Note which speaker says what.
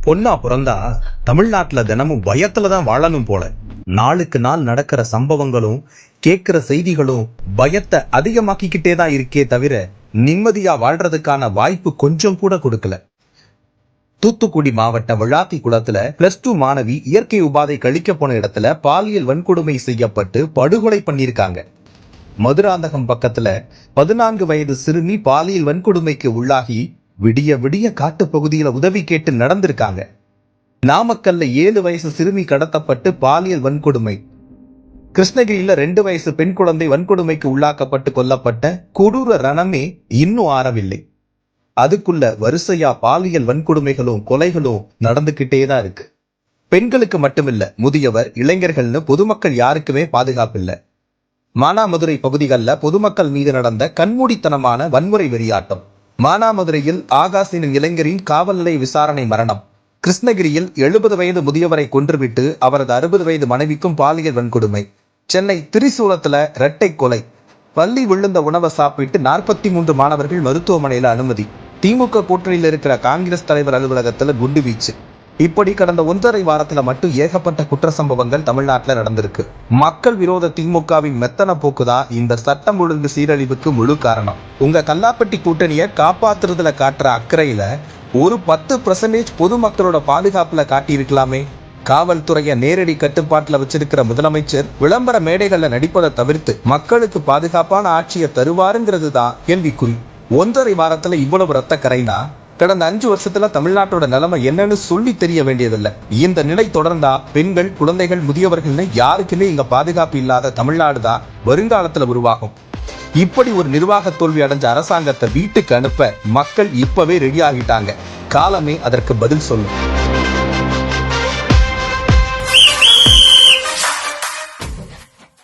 Speaker 1: பொண்ணா பிறந்தா தமிழ்நாட்டுல தினமும் பயத்துலதான் வாழணும் போல. நாளுக்கு நாள் நடக்கிற சம்பவங்களும் கேட்கிற செய்திகளும் பயத்தை அதிகமாக்கிக்கிட்டே தான் இருக்கே தவிர நிம்மதியா வாழ்றதுக்கான வாய்ப்பு கொஞ்சம் கூட கொடுக்கல. தூத்துக்குடி மாவட்ட விளாத்தி குளத்துல +2 மாணவி இயற்கை உபாதை கழிக்க போன இடத்துல பாலியல் வன்கொடுமை செய்யப்பட்டு படுகொலை பண்ணிருக்காங்க. மதுராந்தகம் பக்கத்துல 14 வயது சிறுமி பாலியல் வன்கொடுமைக்கு உள்ளாகி விடிய விடிய காட்டு பகுதியில உதவி கேட்டு நடந்திருக்காங்க. நாமக்கல்ல 7 வயசு சிறுமி கடத்தப்பட்டு பாலியல் வன்கொடுமை. கிருஷ்ணகிரியில 2 வயசு பெண் குழந்தை வன்கொடுமைக்கு உள்ளாக்கப்பட்டு கொல்லப்பட்ட கொடூர ரணமே இன்னும் ஆறவில்லை. அதுக்குள்ள வரிசையா பாலியல் வன்கொடுமைகளும் கொலைகளும் நடந்துகிட்டே தான் இருக்கு. பெண்களுக்கு மட்டுமில்ல, முதியவர், இளைஞர்கள்னு பொதுமக்கள் யாருக்குமே பாதுகாப்பு இல்ல. மானாமதுரை பகுதிகளில் பொதுமக்கள் மீது நடந்த கண்மூடித்தனமான வன்முறை வெறியாட்டம். மானாமதுரையில் ஆகாஷ் எனும் இளைஞரின் காவல் நிலைய விசாரணை மரணம். கிருஷ்ணகிரியில் 70 வயது முதியவரை கொன்றுவிட்டு அவரது 60 வயது மனைவிக்கும் பாலியல் வன்கொடுமை. சென்னை திரிசூலத்துல இரட்டை கொலை. பள்ளி விழுந்த உணவை சாப்பிட்டு 43 மாணவர்கள் மருத்துவமனையில் அனுமதி. திமுக கூட்டணியில் இருக்கிற காங்கிரஸ் தலைவர் அலுவலகத்துல குண்டு வீச்சு. இப்படி கடந்த 1.5 வாரத்துல மட்டும் ஏகப்பட்ட குற்ற சம்பவங்கள் தமிழ்நாட்டில் நடந்திருக்கு. மக்கள் விரோத திமுகவின் மெத்தன போக்குதான் இந்த சட்டம் ஒழுங்கு சீரழிவுக்கு முழு காரணம். உங்க கல்லாப்பட்டி கூட்டணியை காப்பாத்துறதுல காட்டுற அக்கறையில ஒரு 10% பொதுமக்களோட பாதுகாப்புல காட்டி இருக்கலாமே. காவல்துறையை நேரடி கட்டுப்பாட்டுல வச்சிருக்கிற முதலமைச்சர் விளம்பர மேடைகள்ல நடிப்பதை தவிர்த்து மக்களுக்கு பாதுகாப்பான ஆட்சியை தருவாருங்கிறது தான் கேள்விக்குறி. 1.5 வாரத்துல இவ்வளவு ரத்த கரைனா கடந்த 5 வருஷத்துல தமிழ்நாட்டோட நிலைமை என்னன்னு சொல்லி தெரிய வேண்டியதில்லை. இந்த நிலை தொடர்ந்தா பெண்கள், குழந்தைகள், முதியவர்கள்னு யாருக்குமே இங்க பாதுகாப்பு இல்லாத தமிழ்நாடு தான் வருங்காலத்துல உருவாகும். இப்படி ஒரு நிர்வாக தோல்வி அடைஞ்ச அரசாங்கத்தை வீட்டுக்கு அனுப்ப மக்கள் இப்பவே ரெடி ஆகிட்டாங்க. காலமே அதற்கு பதில் சொல்லும்.